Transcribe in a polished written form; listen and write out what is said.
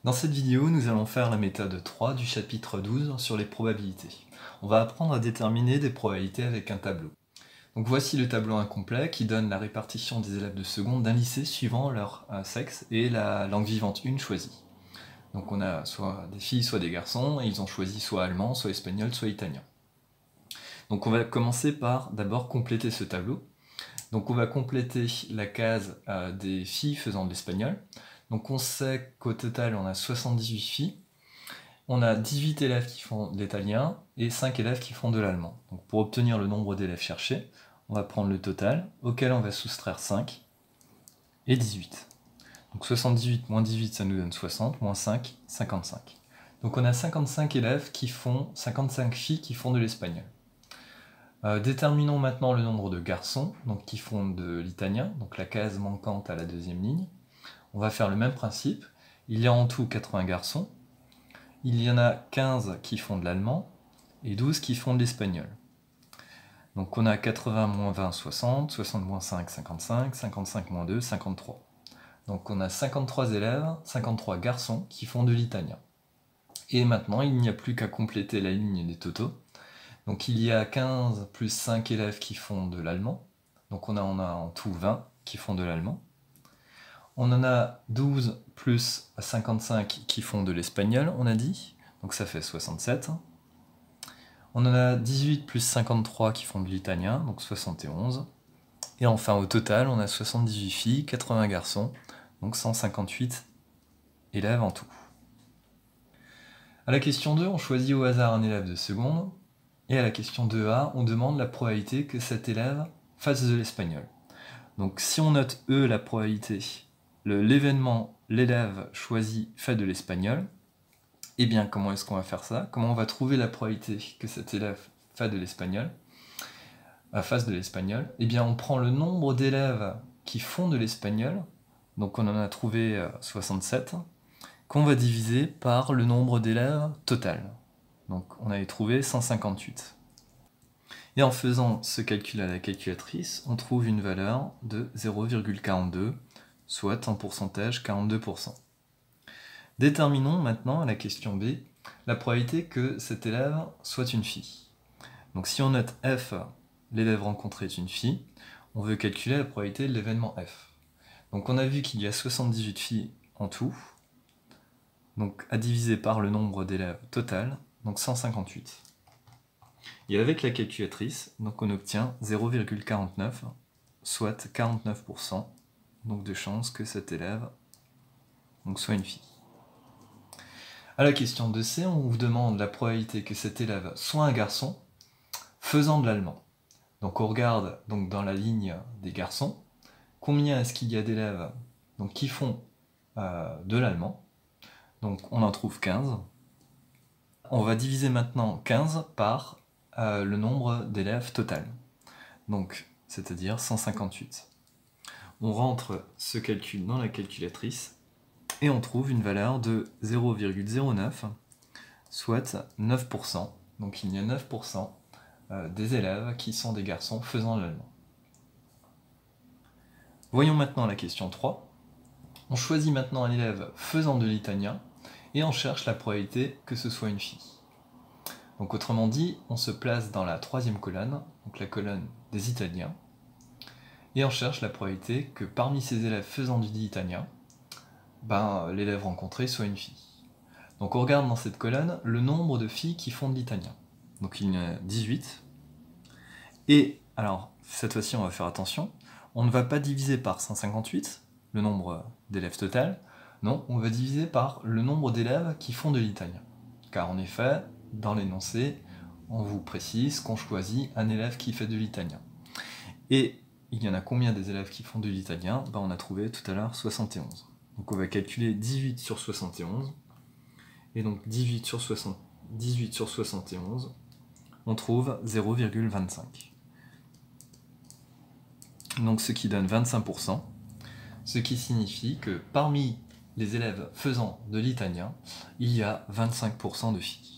Dans cette vidéo, nous allons faire la méthode 3 du chapitre 12 sur les probabilités. On va apprendre à déterminer des probabilités avec un tableau. Donc voici le tableau incomplet qui donne la répartition des élèves de seconde d'un lycée suivant leur sexe et la langue vivante 1 choisie. Donc on a soit des filles, soit des garçons, et ils ont choisi soit allemand, soit espagnol, soit italien. Donc on va commencer par d'abord compléter ce tableau. Donc on va compléter la case des filles faisant de l'espagnol. Donc on sait qu'au total on a 78 filles, on a 18 élèves qui font de l'italien et 5 élèves qui font de l'allemand. Donc pour obtenir le nombre d'élèves cherchés, on va prendre le total, auquel on va soustraire 5 et 18. Donc 78 moins 18 ça nous donne 60, moins 5, 55. Donc on a 55 élèves qui font, 55 filles qui font de l'espagnol. Déterminons maintenant le nombre de garçons donc qui font de l'italien, donc la case manquante à la deuxième ligne. On va faire le même principe. Il y a en tout 80 garçons. Il y en a 15 qui font de l'allemand et 12 qui font de l'espagnol. Donc on a 80 moins 20, 60, 60 moins 5, 55, 55 moins 2, 53. Donc on a 53 élèves, 53 garçons qui font de l'italien. Et maintenant, il n'y a plus qu'à compléter la ligne des totaux. Donc il y a 15 plus 5 élèves qui font de l'allemand. Donc on a en tout 20 qui font de l'allemand. On en a 12 plus 55 qui font de l'espagnol, on a dit. Donc ça fait 67. On en a 18 plus 53 qui font de l'italien, donc 71. Et enfin au total, on a 78 filles, 80 garçons, donc 158 élèves en tout. À la question 2, on choisit au hasard un élève de seconde. Et à la question 2a, on demande la probabilité que cet élève fasse de l'espagnol. Donc si on note E, la probabilité, l'événement, l'élève choisi fait de l'espagnol, eh bien comment est-ce qu'on va faire ça? Comment on va trouver la probabilité que cet élève fasse de l'espagnol? Eh bien on prend le nombre d'élèves qui font de l'espagnol, donc on en a trouvé 67, qu'on va diviser par le nombre d'élèves total. Donc on avait trouvé 158. Et en faisant ce calcul à la calculatrice, on trouve une valeur de 0,42, soit en pourcentage 42%. Déterminons maintenant à la question B la probabilité que cet élève soit une fille. Donc si on note F, l'élève rencontré est une fille, on veut calculer la probabilité de l'événement F. Donc on a vu qu'il y a 78 filles en tout, donc à diviser par le nombre d'élèves total, donc 158. Et avec la calculatrice, donc on obtient 0,49, soit 49%, donc de chance que cet élève soit une fille. À la question 2C, on vous demande la probabilité que cet élève soit un garçon faisant de l'allemand. Donc on regarde donc dans la ligne des garçons, combien est-ce qu'il y a d'élèves qui font de l'allemand. Donc on en trouve 15. On va diviser maintenant 15 par le nombre d'élèves total, donc c'est-à-dire 158. On rentre ce calcul dans la calculatrice et on trouve une valeur de 0,09, soit 9%. Donc il y a 9% des élèves qui sont des garçons faisant de l'allemand. Voyons maintenant la question 3. On choisit maintenant un élève faisant de l'italien et on cherche la probabilité que ce soit une fille. Donc autrement dit, on se place dans la troisième colonne, donc la colonne des Italiens, et on cherche la probabilité que parmi ces élèves faisant du italien, l'élève rencontré soit une fille. Donc on regarde dans cette colonne le nombre de filles qui font de l'italien. Donc il y en a 18. Et alors, cette fois-ci on va faire attention, on ne va pas diviser par 158, le nombre d'élèves total, non, on va diviser par le nombre d'élèves qui font de l'italien. Car en effet, dans l'énoncé, on vous précise qu'on choisit un élève qui fait de l'italien. Et il y en a combien des élèves qui font de l'italien? On a trouvé tout à l'heure 71. Donc on va calculer 18 sur 71. Et donc 18 sur 71, on trouve 0,25. Donc ce qui donne 25%, ce qui signifie que parmi les élèves faisant de l'italien, il y a 25% de filles.